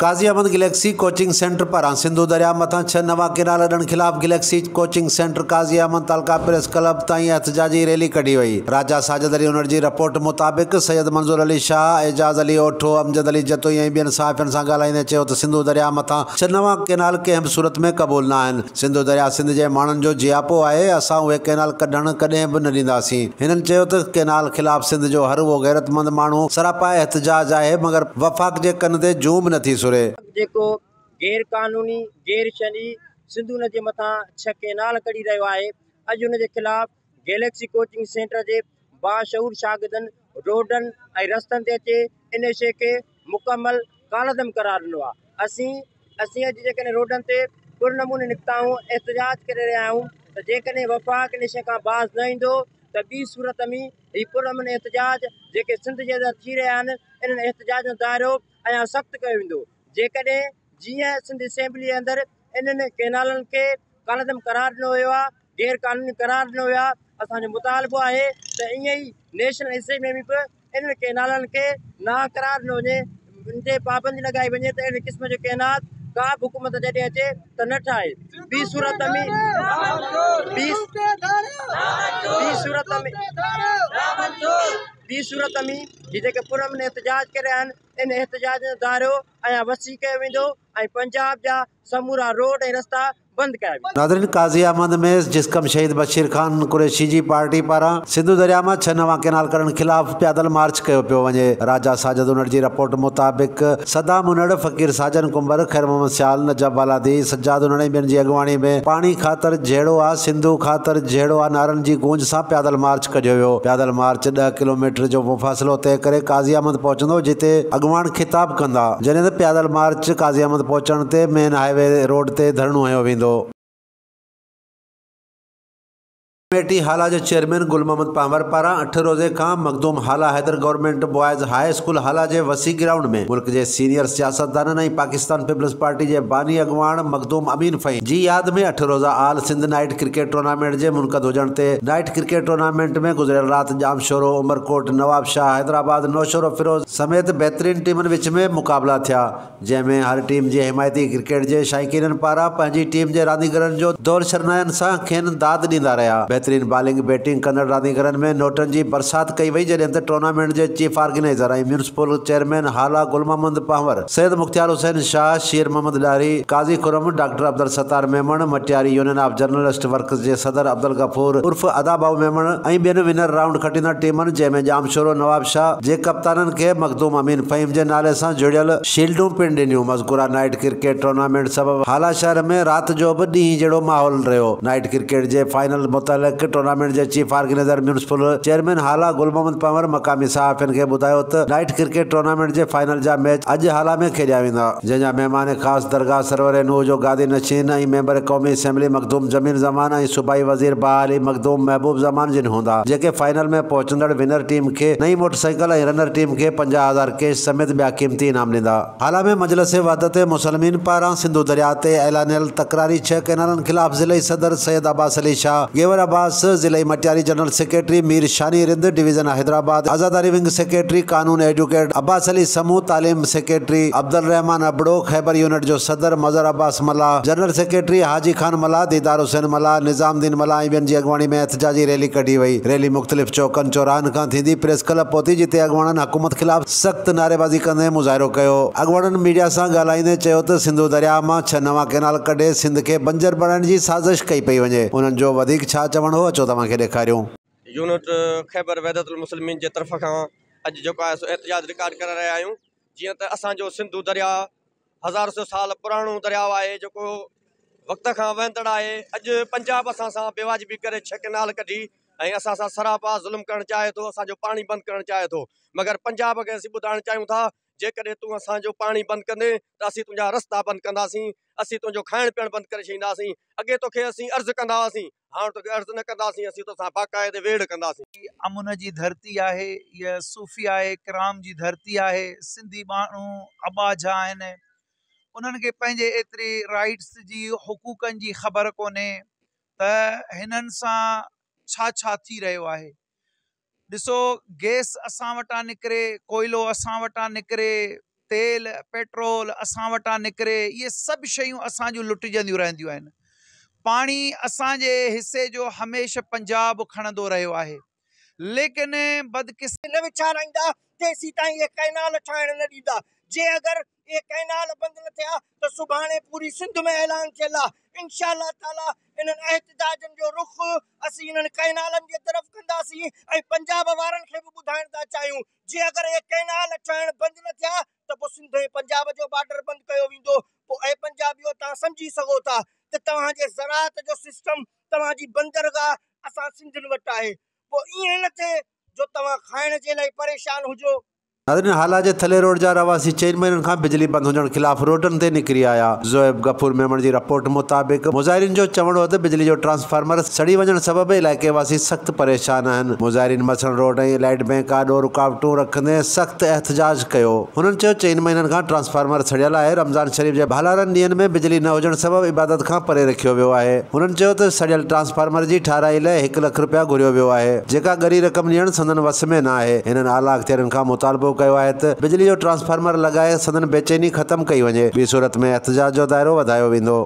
काज़ी Ahmad Galaxy coaching centre पारां सिंधु दरिया मथां 6 नवा केनाल अॾण खिलाफ़ गैलेक्सी कोचिंग सेंटर काज़ी अहमद तालका प्रेस क्लब ताईं एहतजाजी रैली कढी वई। राजा साजिद अली उनर जी रिपोर्ट मुताबिक़ सैयद मंजूर अली शाह, एजाज़ अली ओठो, अमजद अली जतोई ऐं ॿियनि सहाफ़ियुनि सां ॻाल्हाईंदे चयो त सिंधु दरिया मथां 6 नवा केनाल कंहिं बि सूरत में क़बूल न आहिनि। सिंधु दरिया सिंध जे माण्हुनि जो जियापो आहे, असां उहे केनाल कढण कॾहिं बि न ॾींदासीं। हिननि चयो त केनाल खिलाफ़ सिंध जो हर उहो गैरतमंद माण्हू सरापा एहतजाज आहे, मगर वफ़ाक़ जे कन ते जूम नथी सुरे। जेको गैर कानूनी गैर शनी सिंधु नदी मथां 6 केनाल कढी रहियो आहे, अॼु उन जे खिलाफ़ गैलेक्सी कोचिंग सेंटर जे बाशऊर शागिर्दनि रोडनि ऐं रस्तनि ते अचे इन शइ खे मुकमल कालदम करार ॾिनो आहे। असीं अॼु जेकॾहिं रोडनि ते पुरनमूने निकिता आहियूं, एहतजाज करे रहिया आहियूं त जेकॾहिं वफ़ाक़ इन शइ खां बाज़ न ईंदो त ॿी सूरत में ही पुरनमूने एहतजाज जेके सिंध जे अंदरि थी रहिया आहिनि, इन्हनि एहतजाज जो दाइरो अञा सख़्तु कयो वेंदो। जेकॾहिं जीअं सिंध असेंबली जे अंदरि इन्हनि केनालनि खे कालदम करार ॾिनो वियो आहे, गैर कानूनी करार ॾिनो वियो आहे, असांजो मुतालबो आहे त ईअं ई नेशनल असेंबली में बि इन्हनि केनालनि खे ना करार ॾिनो वञे, इन ते पाबंदी लॻाई वञे त अहिड़े क़िस्म जो केनाल का बि हुकूमत जॾहिं अचे त न ठाहे। ॿी सूरत में ही जेके पुरनमूने एहतजाज करे रहिया आहिनि, इन एहतजाज जो दाइरो अञा वसी कयो वेंदो ऐं पंजाब जा समूरा रोड ऐं रस्ता बंदि कया वेंदा। नाज़रीन, काज़ी अहमद में जिस्कम शहीद बशीर खान कुरैशी जी पार्टी पारां सिंधु दरिया में 6 नवा केनाल करण खिलाफ़ पैदल मार्च कयो पियो वञे। राजा साजिद उनर जी रिपोर्ट मुताबिक़ सदाम उनड़, फ़कीर साजन कुंबर, खैर मोहम्मद सियाल, नजब बालादी, सज्जाद उनड़ ऐं ॿियनि जी अॻुवाणी में पाणी ख़ातिर जहिड़ो आहे, सिंधु ख़ातिर जहिड़ो आहे नारनि जी गूंज सां पैदल मार्च कढियो वियो। पैदल मार्च 10 किलोमीटर जो मुफ़ासिलो तय करे काज़ी अहमद पहुचंदो, जिते अॻुवान ख़िताब कंदा। जॾहिं त पैदल मार्च काज़ी अहमद पहुचण ते मेन हाईवे रोड ते धरणो हयो वेंदो। कमेटी हाला जे चेयरमैन गुल मोहम्मद पावर पारां 8 रोज़े खां मखदूम Hala Haider government boys high school Hala जे वसी ग्राउंड में मुल्क जे सीनियर सियासतदाननि ऐं पाकिस्तान पीपल्स पार्टी जे बानी अॻुवान मखदूम अमीन फ़हीम जी याद में 8 रोज़ा आल सिंध नाइट क्रिकेट टूर्नामेंट जे मुनक़द हुजण ते नाइट क्रिकेट टूर्नामेंट में गुज़रियल राति जामशोरो, उमरकोट, नवाबशाह, हैदराबाद, नौशोरो फिरोज समेत बहितरीन टीमनि विच में मुक़ाबला थिया, जंहिंमें हर टीम जे हिमायती क्रिकेट जे शाइकीननि पारां पंहिंजी टीम जे रांदीगरनि जो दौर शरनायनि सां खेनि दाद ॾींदा रहिया। बेहतरीन बॉलिंग बैटिंग कंदड़ रांदीगरनि में नोटनि जी बरसात कई वई, जॾहिं त टूर्नामेंट जे चीफ ऑर्गेनाइज़र ऐं municipal chairman Hala Gul Mohammad Pawar, Syed Mukhtiar Hussain Shah, Sher Mohammad Lari, Qazi Khurram, doctor Abdul Sattar Memon, Matiari union of journalist workers जे सदर अब्दुल गफूर उर्फ अदाबाऊ मेमण ऐं ॿियनि विनर राउंड खटींदड़ टीमनि, जंहिंमें जामशोरो नवाबशाह जे कप्ताननि खे मखदूम अमीन फ़हीम जे नाले सां जुड़ियल शील्डूं पिण ॾिनियूं। मज़कूरा नाइट क्रिकेट टूर्नामेंट सबबि हाला शहर में राति जो बि ॾींहुं जहिड़ो माहौल रहियो। नाइट क्रिकेट जे फाइनल मुतलक़ टूर्नामेंट जे chief organiser municipal chairman Hala Gul Mohammad power मक़ामी सहाफ़ियुनि खे ॿुधायो त नाइट क्रिकेट टूर्नामेंट जे फाइनल जा मैच अॼु हाला में खेॾिया वेंदा, जंहिंजा महिमान ख़ासि दरगाह सरवर नूह जो गादी नशीन ऐं मेंबर क़ौमी असेंबली मखदूम जमील ज़मान ऐं सूबाई वज़ीर बहाली मखदूम महबूब ज़मान जिन हूंदा, जेके फाइनल में पहुचंदड़ विनर टीम खे नई मोटरसाइकिल ऐं रनर टीम खे 50,000 कैश समेत ॿिया क़ीमती इनाम ॾींदा। हाला में मजलिस वहदत मुस्लिमीन पारां सिंधु दरिया ते ऐलानियल तकरारी 6 केनालनि खिलाफ़ ज़िले सदर सैयद अब्बास अली शाह, गेवर अब्बास, ज़िले Matiari general secretary Mir Shani Rind, division Hyderabad आज़ादारी विंग सेक्रेटरी कानून एडवोकेट अब्बास अली समूह, तालीम सेक्रेटरी अब्दुल रहमान अबड़ो, खैबर यूनिट जो सदर मज़र अब्बास मला, जनरल सेक्रेटरी हाजी खान मला, दीदार हुसैन मला, निज़ामुद्दीन मला ऐं ॿियनि जी अॻुवाणी में एहतजाजी रैली कढी वई। रैली मुख़्तलिफ़ चौकनि चौराहनि खां थींदी प्रेस क्लब पहुती, जिते अॻुवाणनि हुकूमत ख़िलाफ़ सख़्त नारेबाज़ी कंदे मुज़ाहिरो कयो। अॻुवाणनि मीडिया सां ॻाल्हाईंदे चयो त सिंधु दरिया मां 6 नवा केनाल कढे सिंध खे बंजर बणाइण जी साज़िश कई पई वञे। उन्हनि जो वधीक छा चवणो हो, अचो तव्हांखे ॾेखारियूं। यूनिट खैबर वहदतुल मुस्लिमीन जे तरफ़ खां अॼु जेको आहे सो एहतजाज रिकॉर्ड करे रहिया आहियूं। जीअं त असांजो सिंधु दरिया हज़ार सौ साल पुराणो दरियाउ आहे, जेको वक़्त खां वहंदड़ आहे। अॼु पंजाब असां सां बेवाजिबी करे 6 केनाल कढी ऐं असां सां सरापा ज़ुल्म करणु चाहे थो, असांजो पाणी बंदि करणु चाहे थो। मगर पंजाब खे असीं ॿुधाइणु चाहियूं था, जेकॾहिं तूं असांजो पाणी बंदि कंदे त असीं तुंहिंजा रस्ता बंदि कंदासीं, असीं तुंहिंजो खाइण पीअणु बंदि करे छॾींदासीं। अॻे तोखे असीं अर्ज़ु कंदा हुआसीं, हाणे तोखे अर्ज़ु न कंदासीं, असीं तोसां बाक़ाइदे वेड़ कंदासीं। अमुन जी धरती आहे, इहा सूफ़ी आहे, किराम जी धरती आहे। सिंधी माण्हू अबा जा आहिनि, उन्हनि खे पंहिंजे एतिरे राइट्स जी, हुकूकनि जी ख़बर कोन्हे त हिननि सां छा छा थी रहियो आहे। ॾिसो, गैस असां वटां निकिरे, कोयलो असां वटां निकिरे, तेल पेट्रोल असां वटां निकिरे, इहे सभु शयूं असांजूं लुटिजंदियूं रहंदियूं आहिनि। पाणी असांजे हिसे जो हमेशह पंजाब खणंदो रहियो आहे, लेकिन बदकिस्मती न विछाराईंदा तेसीं ताईं इहे कैनाल ठाहिण न ॾींदा। जे अगरि इहे कैनाल बंदि न थिया त सुभाणे पूरी सिंध में ऐलान थियल आहे इंशाअल्लाह ताला इन्हनि एहतजाजनि जो रुख असीं इन्हनि कैनालनि जे तरफ़ कंदासीं। ऐं पंजाब वारनि खे बि ॿुधाइण था चाहियूं, जे अगरि इहे कैनाल ठहण बंदि न थिया त पोइ सिंध ऐं पंजाब जो बॉर्डर बंदि कयो वेंदो। पोइ ऐं पंजाबियो तव्हां सम्झी सघो था त तव्हांजे ज़राअत जो सिस्टम, तव्हांजी बंदरगाह असां सिंधियुनि वटि आहे। पोइ ईअं न थिए जो तव्हां खाइण जे लाइ परेशान हुजो। नाज़रीन, हाला जे थले रोड जा रवासी 4 महीननि खां बिजली बंदि हुजण खिलाफ़ रोडनि ते निकिरी आया। ज़ोएब गफूर मेमण जी रिपोर्ट मुताबिक़ मुज़ाहिरीन जो चवणो हो त बिजली जो ट्रांसफार्मर सड़ी वञण सबबि इलाइक़े वासी सख़्त परेशान आहिनि। मुज़ाहिरीन मसलन रोड ऐं लाइट बैंक आॾो रुकावटूं रखंदे सख़्त एहतजाज कयो। हुननि चयो 4 महीननि खां ट्रांसफार्मर सड़ियल आहे। रमज़ान शरीफ़ जे भालारनि ॾींहंनि में बिजली न हुजण सबबि इबादत खां परे रखियो वियो आहे। हुननि चयो त सड़ियल ट्रांसफार्मर जी ठाराई लाइ 1 लख रुपया घुरियो वियो आहे, जेका ॻरी रक़म ॾियण संदन वस में न आहे। हिननि आला अख़्तियारनि खां मुतालबो कयो आहे त बिजली जो ट्रांसफार्मर लॻाए संदन बेचैनी ख़त्म कई वञे, ॿी सूरत में एहतजाज जो दायरो वधायो वेंदो।